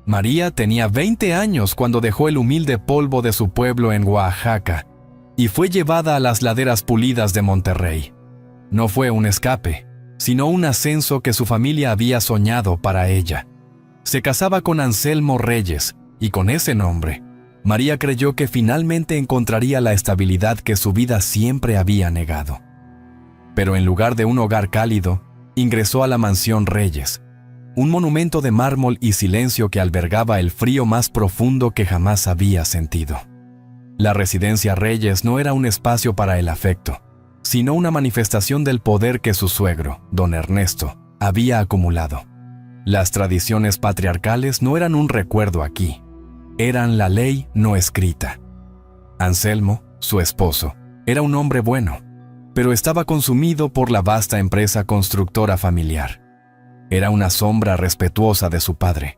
María tenía 20 años cuando dejó el humilde polvo de su pueblo en Oaxaca y fue llevada a las laderas pulidas de Monterrey. No fue un escape, sino un ascenso que su familia había soñado para ella. Se casaba con Anselmo Reyes, y con ese nombre, María creyó que finalmente encontraría la estabilidad que su vida siempre había negado. Pero en lugar de un hogar cálido, ingresó a la mansión Reyes, un monumento de mármol y silencio que albergaba el frío más profundo que jamás había sentido. La residencia Reyes no era un espacio para el afecto, sino una manifestación del poder que su suegro, don Ernesto, había acumulado. Las tradiciones patriarcales no eran un recuerdo aquí, eran la ley no escrita. Anselmo, su esposo, era un hombre bueno, pero estaba consumido por la vasta empresa constructora familiar. Era una sombra respetuosa de su padre,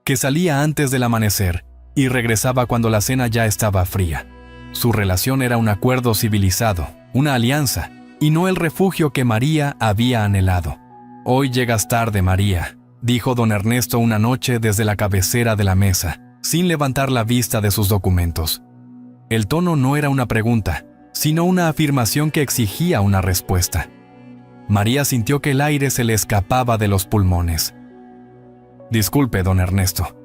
que salía antes del amanecer y regresaba cuando la cena ya estaba fría. Su relación era un acuerdo civilizado, una alianza, y no el refugio que María había anhelado. «Hoy llegas tarde, María», dijo don Ernesto una noche desde la cabecera de la mesa, sin levantar la vista de sus documentos. El tono no era una pregunta, sino una afirmación que exigía una respuesta. María sintió que el aire se le escapaba de los pulmones. «Disculpe, don Ernesto.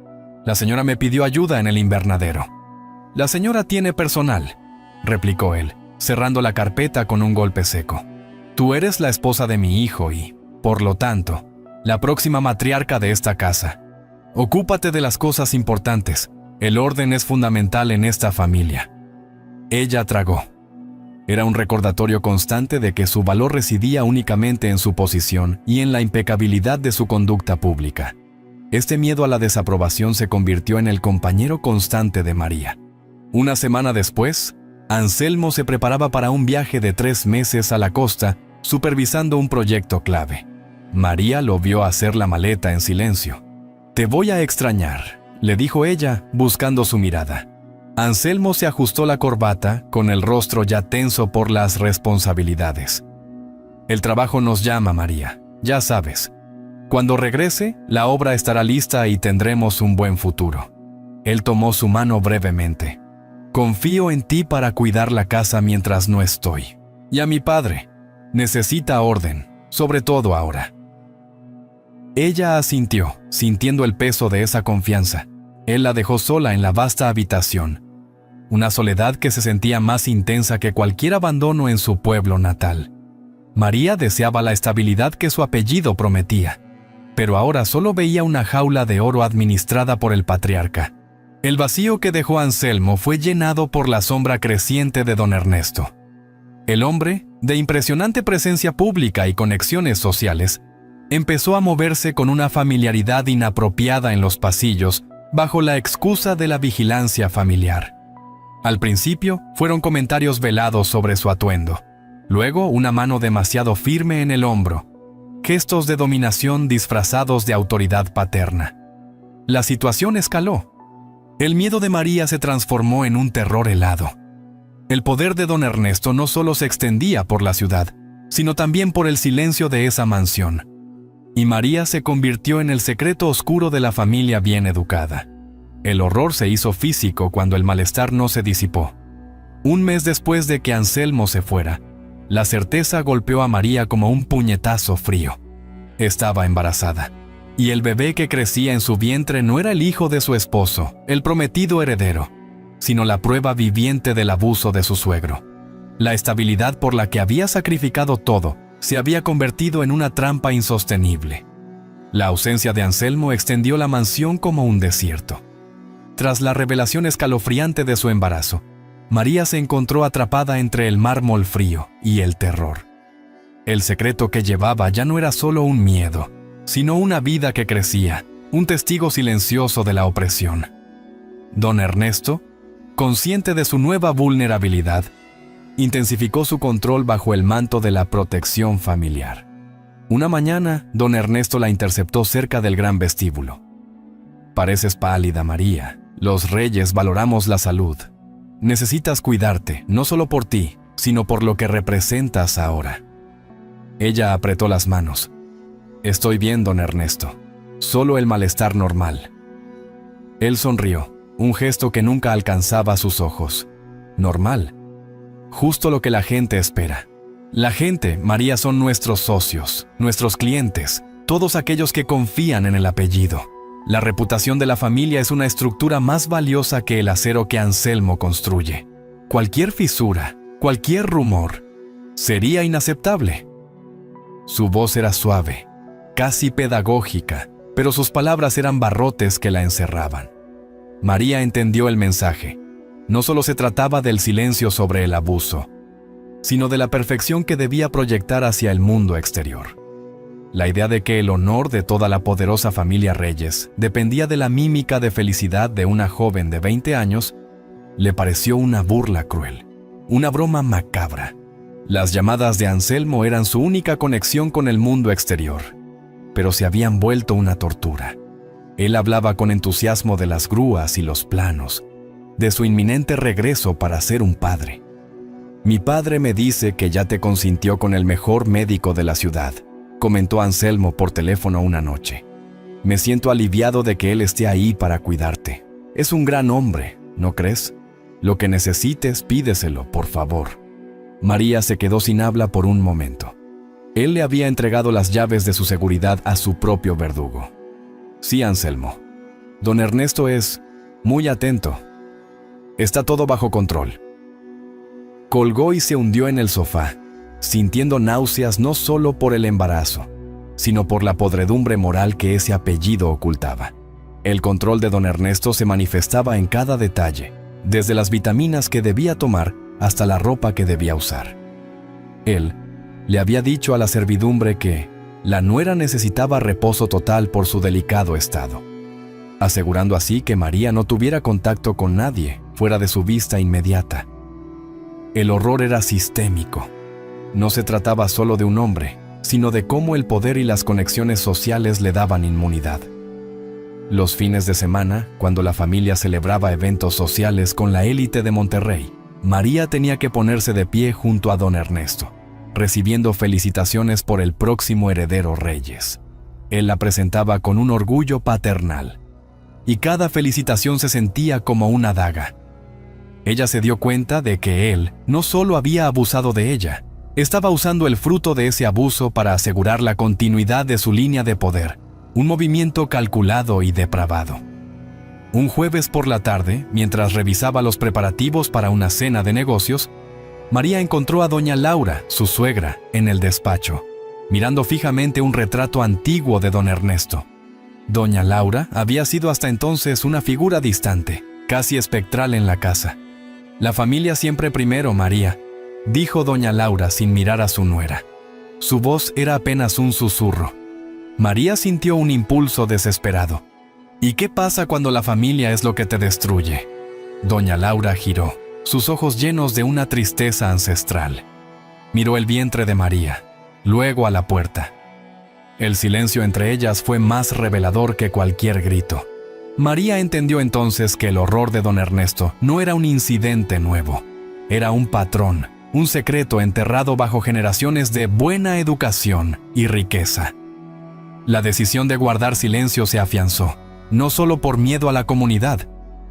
La señora me pidió ayuda en el invernadero». «La señora tiene personal», replicó él, cerrando la carpeta con un golpe seco. «Tú eres la esposa de mi hijo y, por lo tanto, la próxima matriarca de esta casa. Ocúpate de las cosas importantes. El orden es fundamental en esta familia». Ella tragó. Era un recordatorio constante de que su valor residía únicamente en su posición y en la impecabilidad de su conducta pública. Este miedo a la desaprobación se convirtió en el compañero constante de María. Una semana después, Anselmo se preparaba para un viaje de 3 meses a la costa, supervisando un proyecto clave. María lo vio hacer la maleta en silencio. «Te voy a extrañar», le dijo ella, buscando su mirada. Anselmo se ajustó la corbata, con el rostro ya tenso por las responsabilidades. «El trabajo nos llama, María, ya sabes. Cuando regrese, la obra estará lista y tendremos un buen futuro». Él tomó su mano brevemente. «Confío en ti para cuidar la casa mientras no estoy. Y a mi padre. Necesita orden, sobre todo ahora». Ella asintió, sintiendo el peso de esa confianza. Él la dejó sola en la vasta habitación. Una soledad que se sentía más intensa que cualquier abandono en su pueblo natal. María deseaba la estabilidad que su apellido prometía, pero ahora solo veía una jaula de oro administrada por el patriarca. El vacío que dejó Anselmo fue llenado por la sombra creciente de don Ernesto. El hombre, de impresionante presencia pública y conexiones sociales, empezó a moverse con una familiaridad inapropiada en los pasillos, bajo la excusa de la vigilancia familiar. Al principio, fueron comentarios velados sobre su atuendo. Luego, una mano demasiado firme en el hombro. Gestos de dominación disfrazados de autoridad paterna. La situación escaló. El miedo de María se transformó en un terror helado. El poder de don Ernesto no solo se extendía por la ciudad, sino también por el silencio de esa mansión. Y María se convirtió en el secreto oscuro de la familia bien educada. El horror se hizo físico cuando el malestar no se disipó. Un mes después de que Anselmo se fuera, la certeza golpeó a María como un puñetazo frío. Estaba embarazada, y el bebé que crecía en su vientre no era el hijo de su esposo, el prometido heredero, sino la prueba viviente del abuso de su suegro. La estabilidad por la que había sacrificado todo se había convertido en una trampa insostenible. La ausencia de Anselmo extendió la mansión como un desierto. Tras la revelación escalofriante de su embarazo, María se encontró atrapada entre el mármol frío y el terror. El secreto que llevaba ya no era solo un miedo, sino una vida que crecía, un testigo silencioso de la opresión. Don Ernesto, consciente de su nueva vulnerabilidad, intensificó su control bajo el manto de la protección familiar. Una mañana, don Ernesto la interceptó cerca del gran vestíbulo. «Pareces pálida, María. Los Reyes valoramos la salud. Necesitas cuidarte, no solo por ti, sino por lo que representas ahora». Ella apretó las manos. «Estoy bien, don Ernesto. Solo el malestar normal». Él sonrió, un gesto que nunca alcanzaba sus ojos. Normal. Justo lo que la gente espera. La gente, María, son nuestros socios, nuestros clientes, todos aquellos que confían en el apellido. La reputación de la familia es una estructura más valiosa que el acero que Anselmo construye. Cualquier fisura, cualquier rumor, sería inaceptable. Su voz era suave, casi pedagógica, pero sus palabras eran barrotes que la encerraban. María entendió el mensaje. No solo se trataba del silencio sobre el abuso, sino de la perfección que debía proyectar hacia el mundo exterior. La idea de que el honor de toda la poderosa familia Reyes dependía de la mímica de felicidad de una joven de 20 años le pareció una burla cruel, una broma macabra. Las llamadas de Anselmo eran su única conexión con el mundo exterior, pero se habían vuelto una tortura. Él hablaba con entusiasmo de las grúas y los planos, de su inminente regreso para ser un padre. «Mi padre me dice que ya te consintió con el mejor médico de la ciudad», comentó Anselmo por teléfono una noche. «Me siento aliviado de que él esté ahí para cuidarte. Es un gran hombre, ¿no crees? Lo que necesites, pídeselo, por favor». María se quedó sin habla por un momento. Él le había entregado las llaves de su seguridad a su propio verdugo. «Sí, Anselmo. Don Ernesto es muy atento. Está todo bajo control». Colgó y se hundió en el sofá, sintiendo náuseas no solo por el embarazo, sino por la podredumbre moral que ese apellido ocultaba. El control de don Ernesto se manifestaba en cada detalle, desde las vitaminas que debía tomar hasta la ropa que debía usar. Él le había dicho a la servidumbre que la nuera necesitaba reposo total por su delicado estado, asegurando así que María no tuviera contacto con nadie fuera de su vista inmediata. El horror era sistémico. No se trataba solo de un hombre, sino de cómo el poder y las conexiones sociales le daban inmunidad. Los fines de semana, cuando la familia celebraba eventos sociales con la élite de Monterrey, María tenía que ponerse de pie junto a don Ernesto, recibiendo felicitaciones por el próximo heredero Reyes. Él la presentaba con un orgullo paternal, y cada felicitación se sentía como una daga. Ella se dio cuenta de que él no solo había abusado de ella, estaba usando el fruto de ese abuso para asegurar la continuidad de su línea de poder, un movimiento calculado y depravado. Un jueves por la tarde, mientras revisaba los preparativos para una cena de negocios, María encontró a doña Laura, su suegra, en el despacho, mirando fijamente un retrato antiguo de don Ernesto. Doña Laura había sido hasta entonces una figura distante, casi espectral en la casa. «La familia siempre primero, María», dijo doña Laura sin mirar a su nuera. Su voz era apenas un susurro. María sintió un impulso desesperado. «¿Y qué pasa cuando la familia es lo que te destruye?». Doña Laura giró, sus ojos llenos de una tristeza ancestral. Miró el vientre de María, luego a la puerta. El silencio entre ellas fue más revelador que cualquier grito. María entendió entonces que el horror de don Ernesto no era un incidente nuevo, era un patrón, un secreto enterrado bajo generaciones de buena educación y riqueza. La decisión de guardar silencio se afianzó, no solo por miedo a la comunidad,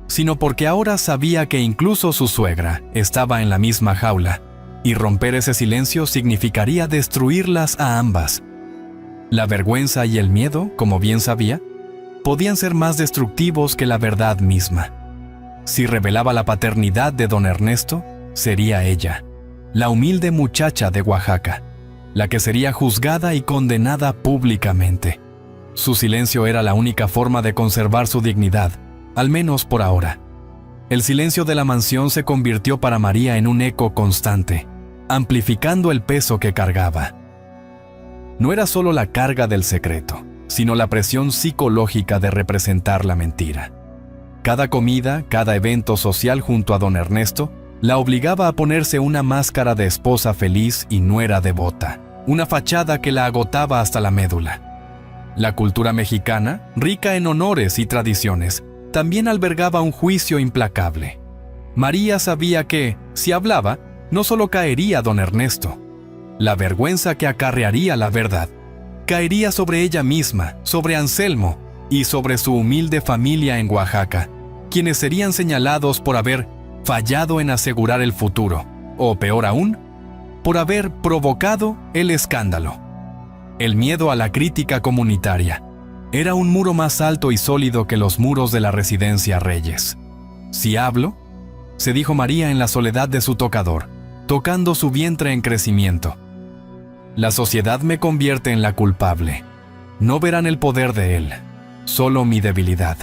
sino porque ahora sabía que incluso su suegra estaba en la misma jaula, y romper ese silencio significaría destruirlas a ambas. La vergüenza y el miedo, como bien sabía, podían ser más destructivos que la verdad misma. Si revelaba la paternidad de don Ernesto, sería ella, la humilde muchacha de Oaxaca, la que sería juzgada y condenada públicamente. Su silencio era la única forma de conservar su dignidad, al menos por ahora. El silencio de la mansión se convirtió para María en un eco constante, amplificando el peso que cargaba. No era solo la carga del secreto, sino la presión psicológica de representar la mentira. Cada comida, cada evento social junto a don Ernesto, la obligaba a ponerse una máscara de esposa feliz y nuera devota, una fachada que la agotaba hasta la médula. La cultura mexicana, rica en honores y tradiciones, también albergaba un juicio implacable. María sabía que, si hablaba, no solo caería don Ernesto. La vergüenza que acarrearía la verdad caería sobre ella misma, sobre Anselmo, y sobre su humilde familia en Oaxaca, quienes serían señalados por haber fallado en asegurar el futuro, o peor aún, por haber provocado el escándalo. El miedo a la crítica comunitaria era un muro más alto y sólido que los muros de la residencia Reyes. «Si hablo», se dijo María en la soledad de su tocador, tocando su vientre en crecimiento, «la sociedad me convierte en la culpable. No verán el poder de él, solo mi debilidad».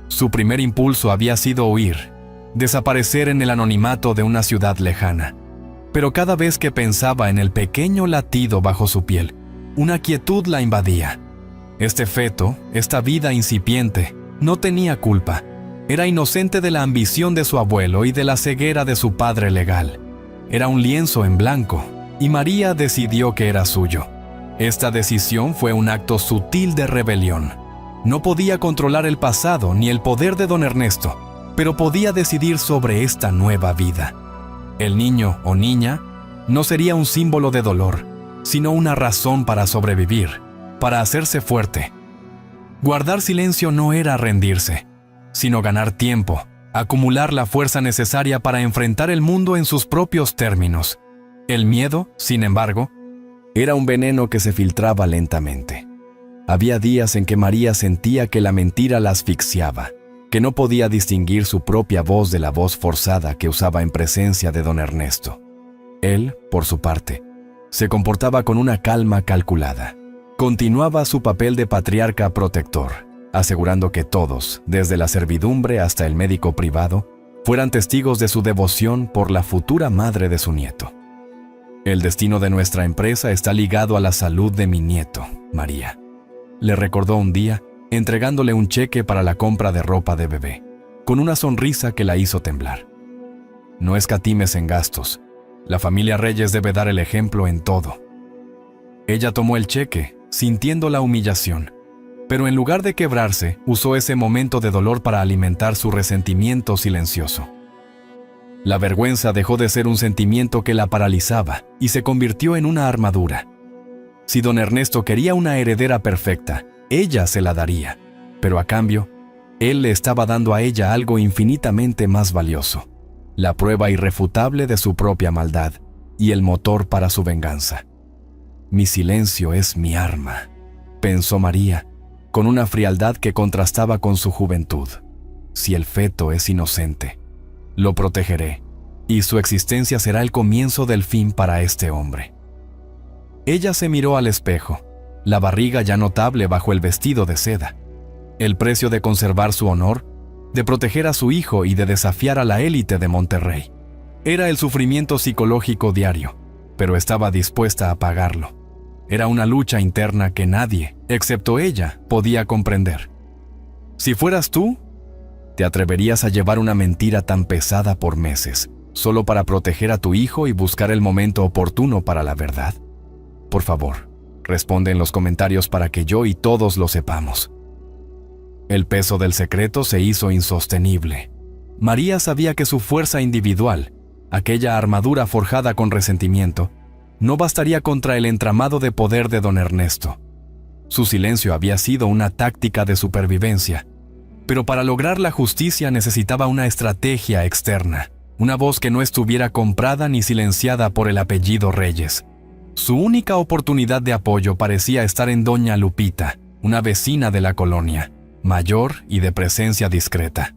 Su primer impulso había sido huir, desaparecer en el anonimato de una ciudad lejana. Pero cada vez que pensaba en el pequeño latido bajo su piel, una quietud la invadía. Este feto, esta vida incipiente, no tenía culpa. Era inocente de la ambición de su abuelo y de la ceguera de su padre legal. Era un lienzo en blanco, y María decidió que era suyo. Esta decisión fue un acto sutil de rebelión. No podía controlar el pasado ni el poder de don Ernesto, pero podía decidir sobre esta nueva vida. El niño o niña no sería un símbolo de dolor, sino una razón para sobrevivir, para hacerse fuerte. Guardar silencio no era rendirse, sino ganar tiempo, acumular la fuerza necesaria para enfrentar el mundo en sus propios términos. El miedo, sin embargo, era un veneno que se filtraba lentamente. Había días en que María sentía que la mentira la asfixiaba, que no podía distinguir su propia voz de la voz forzada que usaba en presencia de don Ernesto. Él, por su parte, se comportaba con una calma calculada. Continuaba su papel de patriarca protector, asegurando que todos, desde la servidumbre hasta el médico privado, fueran testigos de su devoción por la futura madre de su nieto. «El destino de nuestra empresa está ligado a la salud de mi nieto, María», le recordó un día, entregándole un cheque para la compra de ropa de bebé, con una sonrisa que la hizo temblar. «No escatimes en gastos. La familia Reyes debe dar el ejemplo en todo». Ella tomó el cheque, sintiendo la humillación, pero en lugar de quebrarse, usó ese momento de dolor para alimentar su resentimiento silencioso. La vergüenza dejó de ser un sentimiento que la paralizaba y se convirtió en una armadura. Si don Ernesto quería una heredera perfecta, ella se la daría, pero a cambio, él le estaba dando a ella algo infinitamente más valioso: la prueba irrefutable de su propia maldad y el motor para su venganza. «Mi silencio es mi arma», pensó María, con una frialdad que contrastaba con su juventud. «Si el feto es inocente, lo protegeré, y su existencia será el comienzo del fin para este hombre». Ella se miró al espejo, la barriga ya notable bajo el vestido de seda. El precio de conservar su honor, de proteger a su hijo y de desafiar a la élite de Monterrey. Era el sufrimiento psicológico diario, pero estaba dispuesta a pagarlo. Era una lucha interna que nadie, excepto ella, podía comprender. «Si fueras tú, ¿te atreverías a llevar una mentira tan pesada por meses, solo para proteger a tu hijo y buscar el momento oportuno para la verdad? Por favor, responde en los comentarios para que yo y todos lo sepamos». El peso del secreto se hizo insostenible. María sabía que su fuerza individual, aquella armadura forjada con resentimiento, no bastaría contra el entramado de poder de don Ernesto. Su silencio había sido una táctica de supervivencia, pero para lograr la justicia necesitaba una estrategia externa, una voz que no estuviera comprada ni silenciada por el apellido Reyes. Su única oportunidad de apoyo parecía estar en doña Lupita, una vecina de la colonia, mayor y de presencia discreta.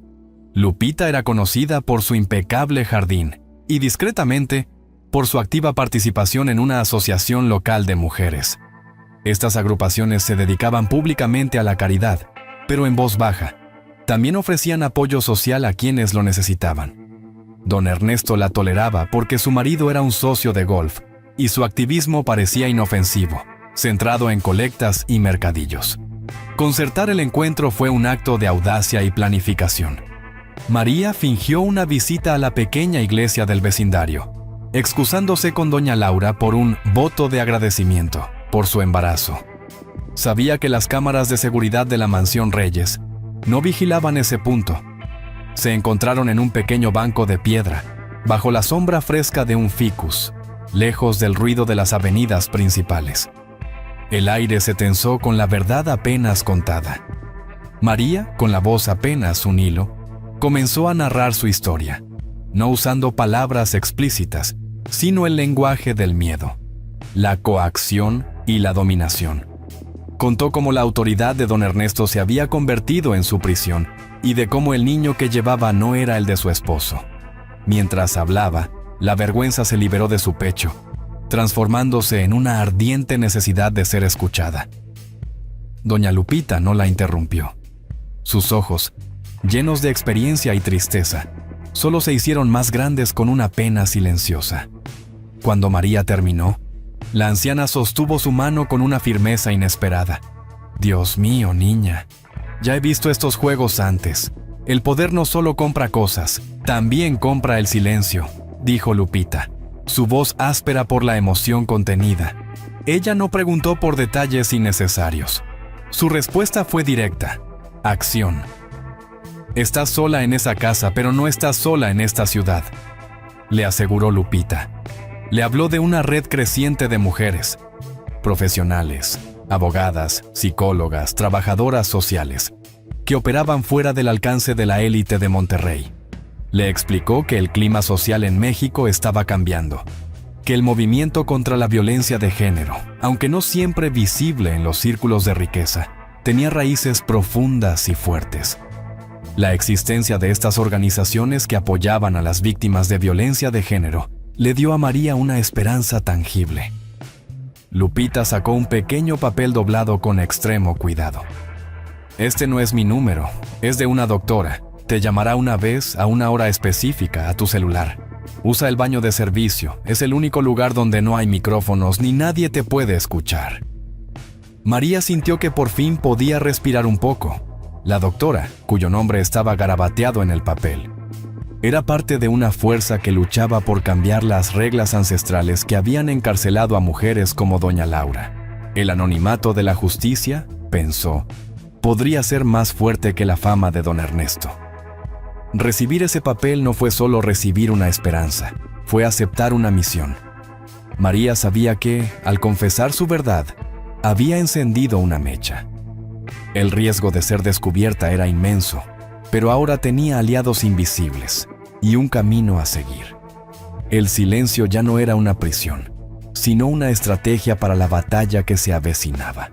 Lupita era conocida por su impecable jardín y, discretamente, por su activa participación en una asociación local de mujeres. Estas agrupaciones se dedicaban públicamente a la caridad, pero en voz baja. También ofrecían apoyo social a quienes lo necesitaban. Don Ernesto la toleraba porque su marido era un socio de golf, y su activismo parecía inofensivo, centrado en colectas y mercadillos. Concertar el encuentro fue un acto de audacia y planificación. María fingió una visita a la pequeña iglesia del vecindario, excusándose con doña Laura por un voto de agradecimiento por su embarazo. Sabía que las cámaras de seguridad de la mansión Reyes no vigilaban ese punto. Se encontraron en un pequeño banco de piedra, bajo la sombra fresca de un ficus, lejos del ruido de las avenidas principales. El aire se tensó con la verdad apenas contada. María, con la voz apenas un hilo, comenzó a narrar su historia, no usando palabras explícitas, sino el lenguaje del miedo, la coacción y la dominación. Contó cómo la autoridad de don Ernesto se había convertido en su prisión y de cómo el niño que llevaba no era el de su esposo. Mientras hablaba, la vergüenza se liberó de su pecho, transformándose en una ardiente necesidad de ser escuchada. Doña Lupita no la interrumpió. Sus ojos, llenos de experiencia y tristeza, solo se hicieron más grandes con una pena silenciosa. Cuando María terminó, la anciana sostuvo su mano con una firmeza inesperada. «Dios mío, niña, ya he visto estos juegos antes. El poder no solo compra cosas, también compra el silencio», dijo Lupita, su voz áspera por la emoción contenida. Ella no preguntó por detalles innecesarios. Su respuesta fue directa: acción. «Estás sola en esa casa, pero no estás sola en esta ciudad», le aseguró Lupita. Le habló de una red creciente de mujeres, profesionales, abogadas, psicólogas, trabajadoras sociales, que operaban fuera del alcance de la élite de Monterrey. Le explicó que el clima social en México estaba cambiando, que el movimiento contra la violencia de género, aunque no siempre visible en los círculos de riqueza, tenía raíces profundas y fuertes. La existencia de estas organizaciones que apoyaban a las víctimas de violencia de género le dio a María una esperanza tangible. Lupita sacó un pequeño papel doblado con extremo cuidado. «Este no es mi número, es de una doctora. Te llamará una vez a una hora específica a tu celular. Usa el baño de servicio, es el único lugar donde no hay micrófonos ni nadie te puede escuchar». María sintió que por fin podía respirar un poco. La doctora, cuyo nombre estaba garabateado en el papel, era parte de una fuerza que luchaba por cambiar las reglas ancestrales que habían encarcelado a mujeres como doña Laura. El anonimato de la justicia, pensó, podría ser más fuerte que la fama de don Ernesto. Recibir ese papel no fue solo recibir una esperanza, fue aceptar una misión. María sabía que, al confesar su verdad, había encendido una mecha. El riesgo de ser descubierta era inmenso, pero ahora tenía aliados invisibles y un camino a seguir. El silencio ya no era una prisión, sino una estrategia para la batalla que se avecinaba.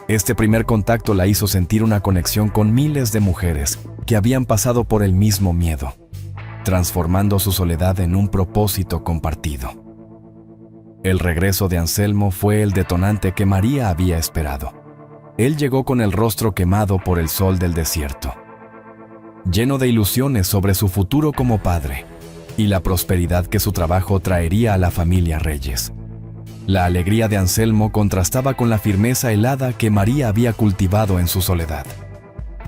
Este primer contacto la hizo sentir una conexión con miles de mujeres que habían pasado por el mismo miedo, transformando su soledad en un propósito compartido. El regreso de Anselmo fue el detonante que María había esperado. Él llegó con el rostro quemado por el sol del desierto, lleno de ilusiones sobre su futuro como padre y la prosperidad que su trabajo traería a la familia Reyes. La alegría de Anselmo contrastaba con la firmeza helada que María había cultivado en su soledad.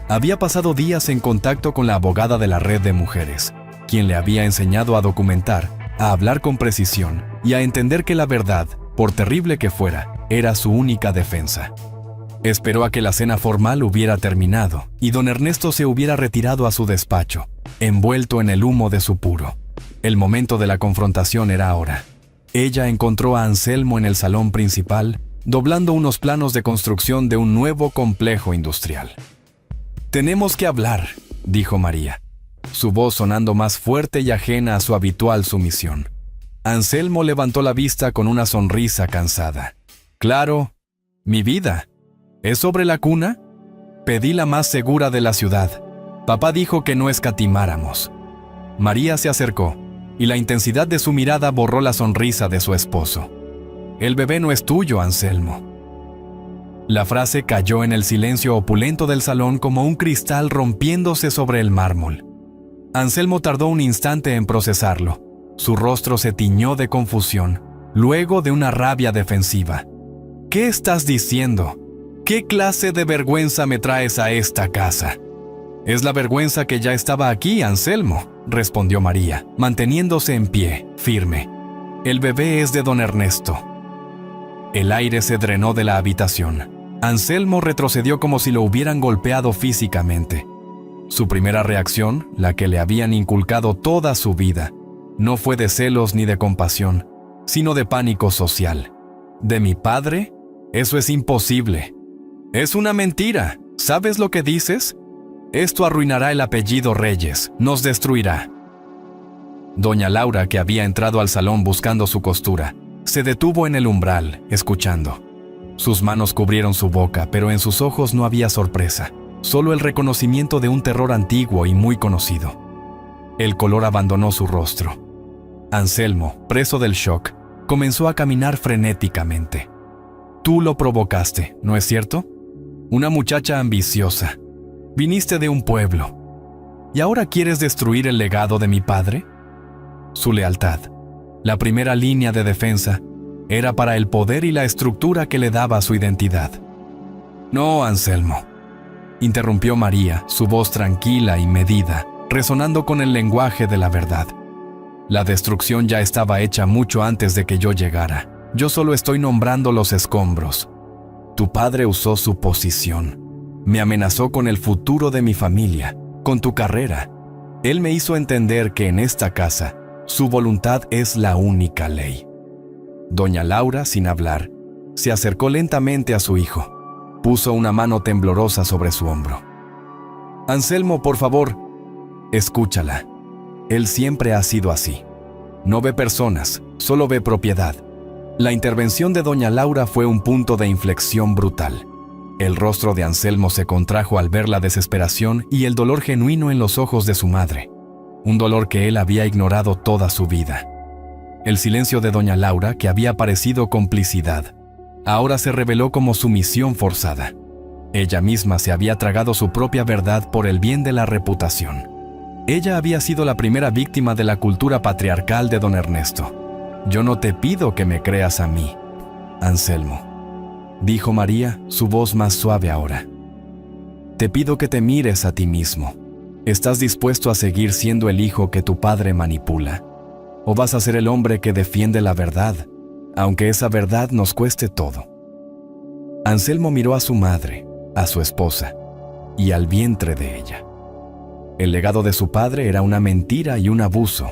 Había pasado días en contacto con la abogada de la red de mujeres, quien le había enseñado a documentar, a hablar con precisión y a entender que la verdad, por terrible que fuera, era su única defensa. Esperó a que la cena formal hubiera terminado y don Ernesto se hubiera retirado a su despacho, envuelto en el humo de su puro. El momento de la confrontación era ahora. Ella encontró a Anselmo en el salón principal, doblando unos planos de construcción de un nuevo complejo industrial. «Tenemos que hablar», dijo María, su voz sonando más fuerte y ajena a su habitual sumisión. Anselmo levantó la vista con una sonrisa cansada. «Claro, mi vida. ¿Es sobre la cuna? Pedí la más segura de la ciudad. Papá dijo que no escatimáramos». María se acercó, y la intensidad de su mirada borró la sonrisa de su esposo. «El bebé no es tuyo, Anselmo». La frase cayó en el silencio opulento del salón como un cristal rompiéndose sobre el mármol. Anselmo tardó un instante en procesarlo. Su rostro se tiñó de confusión, luego de una rabia defensiva. «¿Qué estás diciendo? ¿Qué clase de vergüenza me traes a esta casa?» «Es la vergüenza que ya estaba aquí, Anselmo», respondió María, manteniéndose en pie, firme. «El bebé es de don Ernesto». El aire se drenó de la habitación. Anselmo retrocedió como si lo hubieran golpeado físicamente. Su primera reacción, la que le habían inculcado toda su vida, no fue de celos ni de compasión, sino de pánico social. ¿De mi padre? Eso es imposible. Es una mentira. ¿Sabes lo que dices? Esto arruinará el apellido Reyes, nos destruirá. Doña Laura, que había entrado al salón buscando su costura, se detuvo en el umbral, escuchando. Sus manos cubrieron su boca, pero en sus ojos no había sorpresa, solo el reconocimiento de un terror antiguo y muy conocido. El color abandonó su rostro. Anselmo, preso del shock, comenzó a caminar frenéticamente. Tú lo provocaste, ¿no es cierto? Una muchacha ambiciosa. Viniste de un pueblo. ¿Y ahora quieres destruir el legado de mi padre? Su lealtad, la primera línea de defensa, era para el poder y la estructura que le daba su identidad. No, Anselmo, interrumpió María, su voz tranquila y medida, resonando con el lenguaje de la verdad. La destrucción ya estaba hecha mucho antes de que yo llegara. Yo solo estoy nombrando los escombros. Tu padre usó su posición. Me amenazó con el futuro de mi familia, con tu carrera. Él me hizo entender que en esta casa, su voluntad es la única ley. Doña Laura, sin hablar, se acercó lentamente a su hijo. Puso una mano temblorosa sobre su hombro. Anselmo, por favor, escúchala. Él siempre ha sido así. No ve personas, solo ve propiedad. La intervención de doña Laura fue un punto de inflexión brutal. El rostro de Anselmo se contrajo al ver la desesperación y el dolor genuino en los ojos de su madre. Un dolor que él había ignorado toda su vida. El silencio de doña Laura, que había parecido complicidad, ahora se reveló como sumisión forzada. Ella misma se había tragado su propia verdad por el bien de la reputación. Ella había sido la primera víctima de la cultura patriarcal de don Ernesto. Yo no te pido que me creas a mí, Anselmo, dijo María, su voz más suave ahora. Te pido que te mires a ti mismo. ¿Estás dispuesto a seguir siendo el hijo que tu padre manipula? ¿O vas a ser el hombre que defiende la verdad, aunque esa verdad nos cueste todo? Anselmo miró a su madre, a su esposa, y al vientre de ella. El legado de su padre era una mentira y un abuso.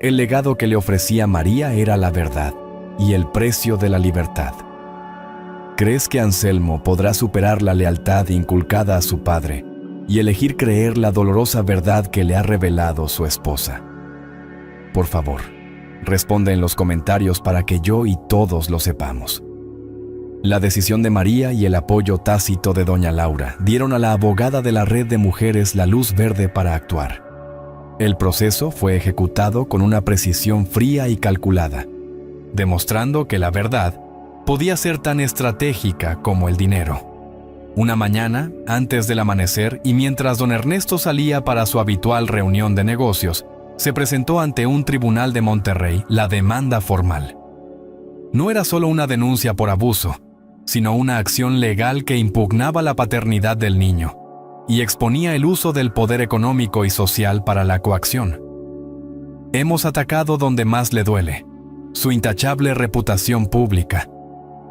El legado que le ofrecía María era la verdad y el precio de la libertad. ¿Crees que Anselmo podrá superar la lealtad inculcada a su padre y elegir creer la dolorosa verdad que le ha revelado su esposa? Por favor, responde en los comentarios para que yo y todos lo sepamos. La decisión de María y el apoyo tácito de doña Laura dieron a la abogada de la red de mujeres la luz verde para actuar. El proceso fue ejecutado con una precisión fría y calculada, demostrando que la verdad podía ser tan estratégica como el dinero. Una mañana, antes del amanecer y mientras don Ernesto salía para su habitual reunión de negocios, se presentó ante un tribunal de Monterrey la demanda formal. No era solo una denuncia por abuso, sino una acción legal que impugnaba la paternidad del niño y exponía el uso del poder económico y social para la coacción. Hemos atacado donde más le duele, su intachable reputación pública,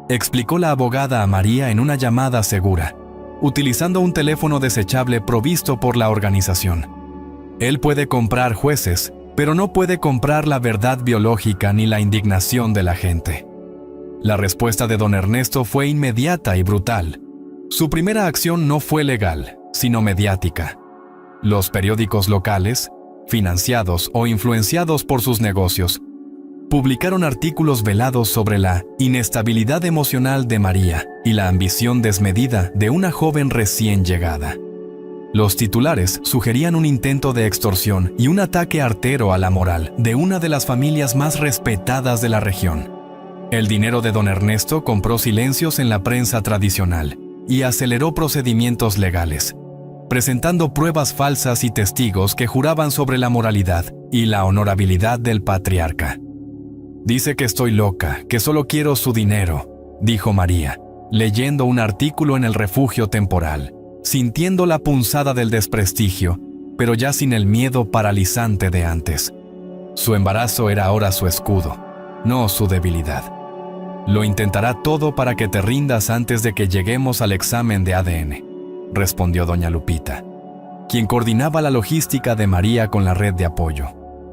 explicó la abogada a María en una llamada segura, utilizando un teléfono desechable provisto por la organización. Él puede comprar jueces, pero no puede comprar la verdad biológica ni la indignación de la gente. La respuesta de don Ernesto fue inmediata y brutal. Su primera acción no fue legal, sino mediática. Los periódicos locales, financiados o influenciados por sus negocios, publicaron artículos velados sobre la inestabilidad emocional de María y la ambición desmedida de una joven recién llegada. Los titulares sugerían un intento de extorsión y un ataque artero a la moral de una de las familias más respetadas de la región. El dinero de don Ernesto compró silencios en la prensa tradicional y aceleró procedimientos legales, presentando pruebas falsas y testigos que juraban sobre la moralidad y la honorabilidad del patriarca. Dice que estoy loca, que solo quiero su dinero, dijo María, leyendo un artículo en el Refugio Temporal, sintiendo la punzada del desprestigio, pero ya sin el miedo paralizante de antes. Su embarazo era ahora su escudo, no su debilidad. Lo intentará todo para que te rindas antes de que lleguemos al examen de ADN, respondió doña Lupita, quien coordinaba la logística de María con la red de apoyo.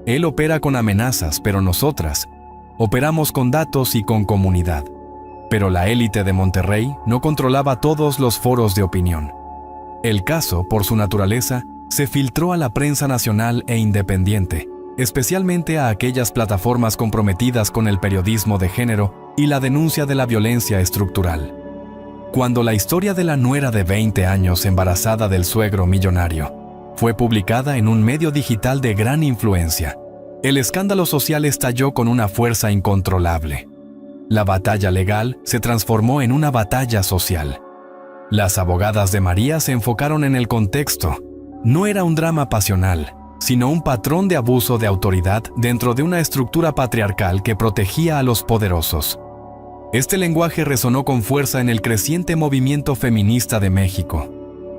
Él opera con amenazas, pero nosotras operamos con datos y con comunidad. Pero la élite de Monterrey no controlaba todos los foros de opinión. El caso, por su naturaleza, se filtró a la prensa nacional e independiente, especialmente a aquellas plataformas comprometidas con el periodismo de género y la denuncia de la violencia estructural. Cuando la historia de la nuera de 20 años embarazada del suegro millonario fue publicada en un medio digital de gran influencia, el escándalo social estalló con una fuerza incontrolable. La batalla legal se transformó en una batalla social. Las abogadas de María se enfocaron en el contexto. No era un drama pasional, sino un patrón de abuso de autoridad dentro de una estructura patriarcal que protegía a los poderosos. Este lenguaje resonó con fuerza en el creciente movimiento feminista de México.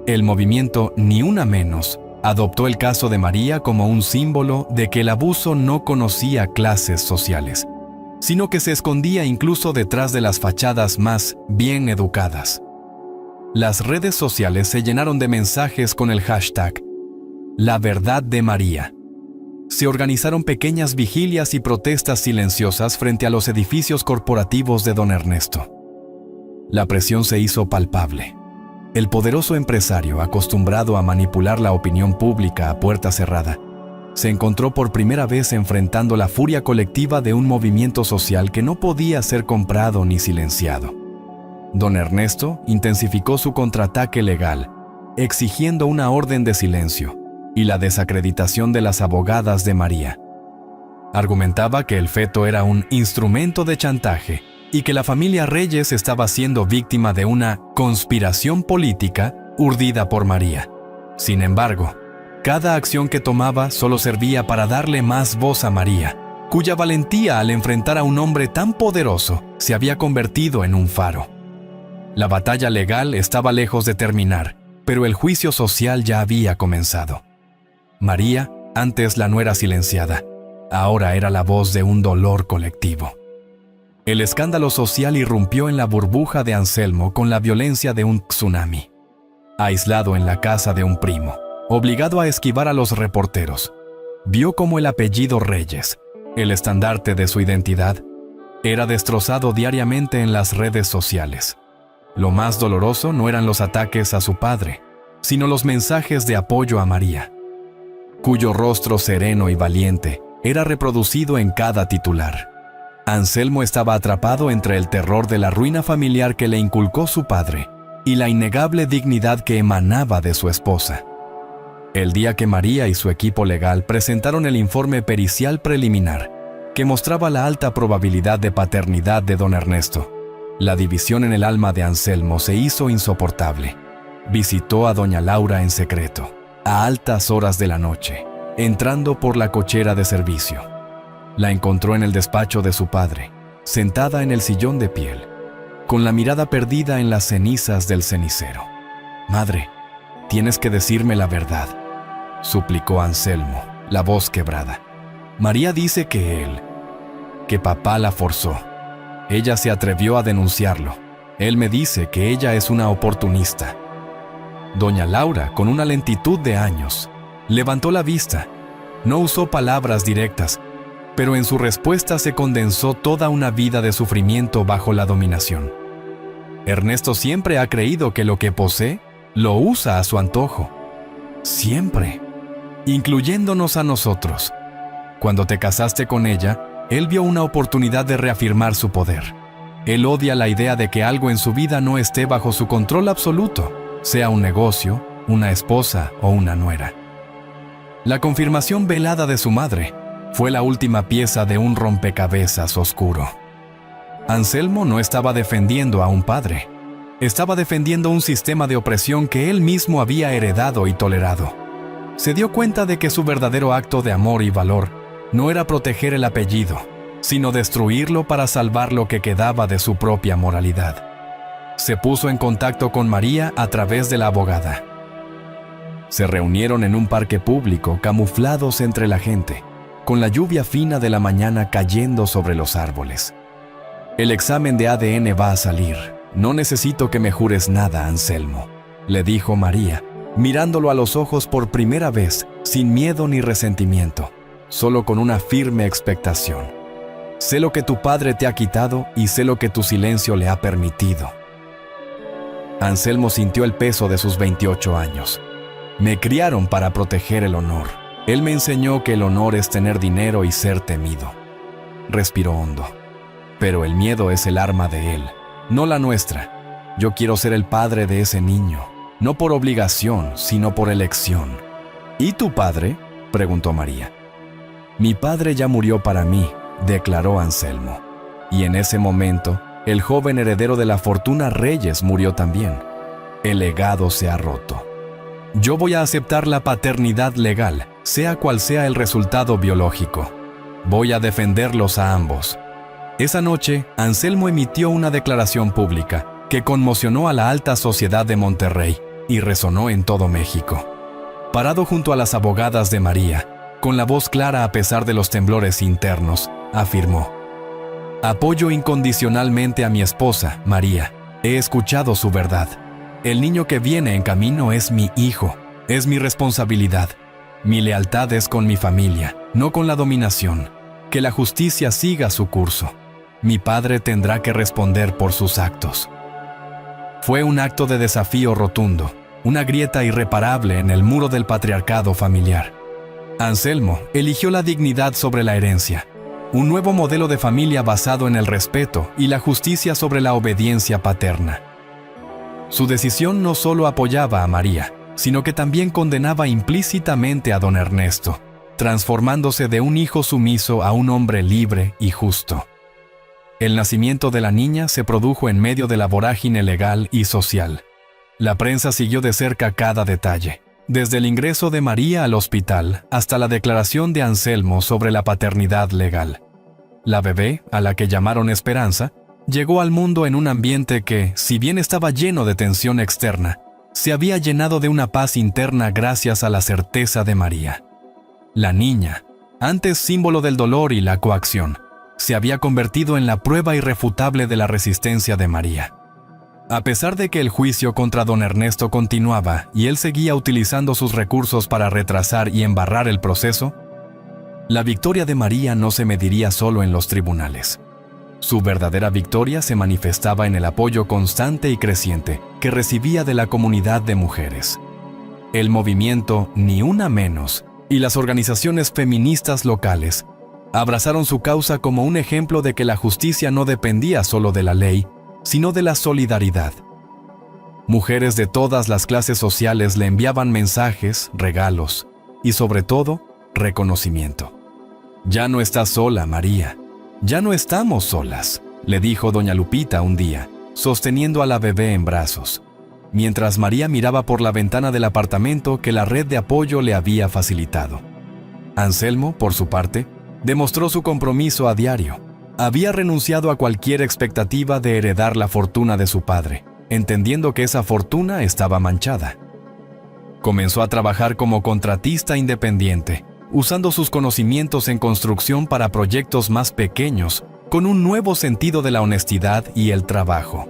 El movimiento Ni Una Menos adoptó el caso de María como un símbolo de que el abuso no conocía clases sociales, sino que se escondía incluso detrás de las fachadas más bien educadas. Las redes sociales se llenaron de mensajes con el hashtag La Verdad de María. Se organizaron pequeñas vigilias y protestas silenciosas frente a los edificios corporativos de don Ernesto. La presión se hizo palpable. El poderoso empresario, acostumbrado a manipular la opinión pública a puerta cerrada, se encontró por primera vez enfrentando la furia colectiva de un movimiento social que no podía ser comprado ni silenciado. Don Ernesto intensificó su contraataque legal, exigiendo una orden de silencio y la desacreditación de las abogadas de María. Argumentaba que el feto era un instrumento de chantaje y que la familia Reyes estaba siendo víctima de una conspiración política urdida por María. Sin embargo, cada acción que tomaba solo servía para darle más voz a María, cuya valentía al enfrentar a un hombre tan poderoso se había convertido en un faro. La batalla legal estaba lejos de terminar, pero el juicio social ya había comenzado. María, antes la nuera silenciada, ahora era la voz de un dolor colectivo. El escándalo social irrumpió en la burbuja de Anselmo con la violencia de un tsunami. Aislado en la casa de un primo, obligado a esquivar a los reporteros, vio cómo el apellido Reyes, el estandarte de su identidad, era destrozado diariamente en las redes sociales. Lo más doloroso no eran los ataques a su padre, sino los mensajes de apoyo a María, cuyo rostro sereno y valiente era reproducido en cada titular. Anselmo estaba atrapado entre el terror de la ruina familiar que le inculcó su padre y la innegable dignidad que emanaba de su esposa. El día que María y su equipo legal presentaron el informe pericial preliminar, que mostraba la alta probabilidad de paternidad de don Ernesto, la división en el alma de Anselmo se hizo insoportable. Visitó a doña Laura en secreto, a altas horas de la noche, entrando por la cochera de servicio. La encontró en el despacho de su padre, sentada en el sillón de piel, con la mirada perdida en las cenizas del cenicero. «Madre, tienes que decirme la verdad», suplicó Anselmo, la voz quebrada. «María dice que papá la forzó. Ella se atrevió a denunciarlo. Él me dice que ella es una oportunista». Doña Laura, con una lentitud de años, levantó la vista. No usó palabras directas, pero en su respuesta se condensó toda una vida de sufrimiento bajo la dominación. Ernesto siempre ha creído que lo que posee, lo usa a su antojo. Siempre. Incluyéndonos a nosotros. Cuando te casaste con ella, él vio una oportunidad de reafirmar su poder. Él odia la idea de que algo en su vida no esté bajo su control absoluto, sea un negocio, una esposa o una nuera. La confirmación velada de su madre fue la última pieza de un rompecabezas oscuro. Anselmo no estaba defendiendo a un padre. Estaba defendiendo un sistema de opresión que él mismo había heredado y tolerado. Se dio cuenta de que su verdadero acto de amor y valor no era proteger el apellido, sino destruirlo para salvar lo que quedaba de su propia moralidad. Se puso en contacto con María a través de la abogada. Se reunieron en un parque público, camuflados entre la gente, con la lluvia fina de la mañana cayendo sobre los árboles. «El examen de ADN va a salir. No necesito que me jures nada, Anselmo», le dijo María, mirándolo a los ojos por primera vez, sin miedo ni resentimiento, solo con una firme expectación. Sé lo que tu padre te ha quitado y sé lo que tu silencio le ha permitido. Anselmo sintió el peso de sus 28 años. Me criaron para proteger el honor. Él me enseñó que el honor es tener dinero y ser temido. Respiró hondo. Pero el miedo es el arma de él, no la nuestra. Yo quiero ser el padre de ese niño, no por obligación, sino por elección. ¿Y tu padre?, preguntó María. Mi padre ya murió para mí, declaró Anselmo. Y en ese momento, el joven heredero de la fortuna Reyes murió también. El legado se ha roto. Yo voy a aceptar la paternidad legal, sea cual sea el resultado biológico. Voy a defenderlos a ambos. Esa noche, Anselmo emitió una declaración pública que conmocionó a la alta sociedad de Monterrey y resonó en todo México. Parado junto a las abogadas de María, con la voz clara a pesar de los temblores internos, afirmó: apoyo incondicionalmente a mi esposa, María. He escuchado su verdad. El niño que viene en camino es mi hijo, es mi responsabilidad. Mi lealtad es con mi familia, no con la dominación. Que la justicia siga su curso. Mi padre tendrá que responder por sus actos. Fue un acto de desafío rotundo, una grieta irreparable en el muro del patriarcado familiar. Anselmo eligió la dignidad sobre la herencia, un nuevo modelo de familia basado en el respeto y la justicia sobre la obediencia paterna. Su decisión no solo apoyaba a María, sino que también condenaba implícitamente a don Ernesto, transformándose de un hijo sumiso a un hombre libre y justo. El nacimiento de la niña se produjo en medio de la vorágine legal y social. La prensa siguió de cerca cada detalle, desde el ingreso de María al hospital hasta la declaración de Anselmo sobre la paternidad legal. La bebé, a la que llamaron Esperanza, llegó al mundo en un ambiente que, si bien estaba lleno de tensión externa, se había llenado de una paz interna gracias a la certeza de María. La niña, antes símbolo del dolor y la coacción, se había convertido en la prueba irrefutable de la resistencia de María. A pesar de que el juicio contra don Ernesto continuaba y él seguía utilizando sus recursos para retrasar y embarrar el proceso, la victoria de María no se mediría solo en los tribunales. Su verdadera victoria se manifestaba en el apoyo constante y creciente que recibía de la comunidad de mujeres. El movimiento Ni Una Menos y las organizaciones feministas locales abrazaron su causa como un ejemplo de que la justicia no dependía solo de la ley, sino de la solidaridad. Mujeres de todas las clases sociales le enviaban mensajes, regalos y, sobre todo, reconocimiento. «Ya no estás sola, María. Ya no estamos solas», le dijo doña Lupita un día, sosteniendo a la bebé en brazos, mientras María miraba por la ventana del apartamento que la red de apoyo le había facilitado. Anselmo, por su parte, demostró su compromiso a diario. Había renunciado a cualquier expectativa de heredar la fortuna de su padre, entendiendo que esa fortuna estaba manchada. Comenzó a trabajar como contratista independiente, usando sus conocimientos en construcción para proyectos más pequeños, con un nuevo sentido de la honestidad y el trabajo.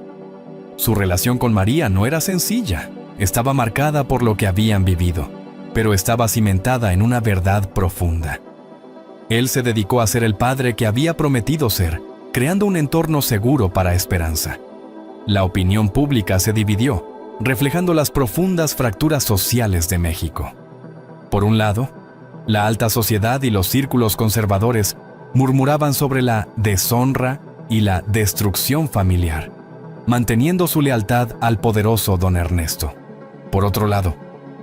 Su relación con María no era sencilla, estaba marcada por lo que habían vivido, pero estaba cimentada en una verdad profunda. Él se dedicó a ser el padre que había prometido ser, creando un entorno seguro para Esperanza. La opinión pública se dividió, reflejando las profundas fracturas sociales de México. Por un lado, la alta sociedad y los círculos conservadores murmuraban sobre la deshonra y la destrucción familiar, manteniendo su lealtad al poderoso don Ernesto. Por otro lado,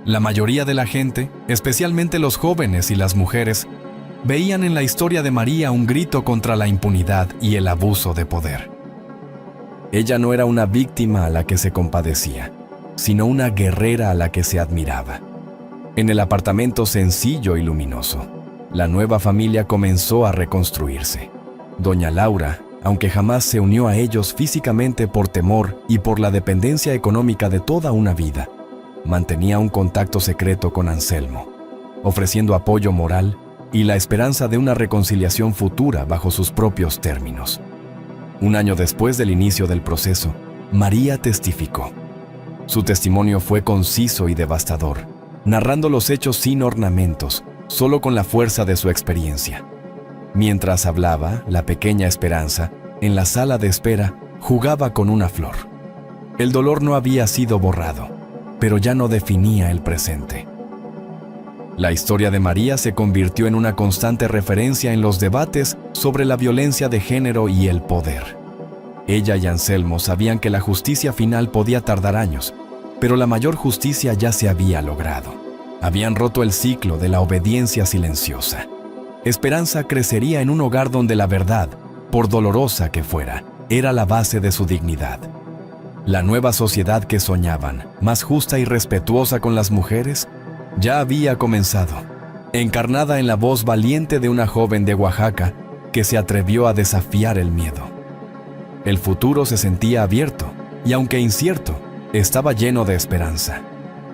la mayoría de la gente, especialmente los jóvenes y las mujeres, veían en la historia de María un grito contra la impunidad y el abuso de poder. Ella no era una víctima a la que se compadecía, sino una guerrera a la que se admiraba. En el apartamento sencillo y luminoso, la nueva familia comenzó a reconstruirse. Doña Laura, aunque jamás se unió a ellos físicamente por temor y por la dependencia económica de toda una vida, mantenía un contacto secreto con Anselmo, ofreciendo apoyo moral y la esperanza de una reconciliación futura bajo sus propios términos. Un año después del inicio del proceso, María testificó. Su testimonio fue conciso y devastador, narrando los hechos sin ornamentos, solo con la fuerza de su experiencia. Mientras hablaba, la pequeña Esperanza, en la sala de espera, jugaba con una flor. El dolor no había sido borrado, pero ya no definía el presente. La historia de María se convirtió en una constante referencia en los debates sobre la violencia de género y el poder. Ella y Anselmo sabían que la justicia final podía tardar años, pero la mayor justicia ya se había logrado. Habían roto el ciclo de la obediencia silenciosa. Esperanza crecería en un hogar donde la verdad, por dolorosa que fuera, era la base de su dignidad. La nueva sociedad que soñaban, más justa y respetuosa con las mujeres, ya había comenzado, encarnada en la voz valiente de una joven de Oaxaca que se atrevió a desafiar el miedo. El futuro se sentía abierto y, aunque incierto, estaba lleno de esperanza.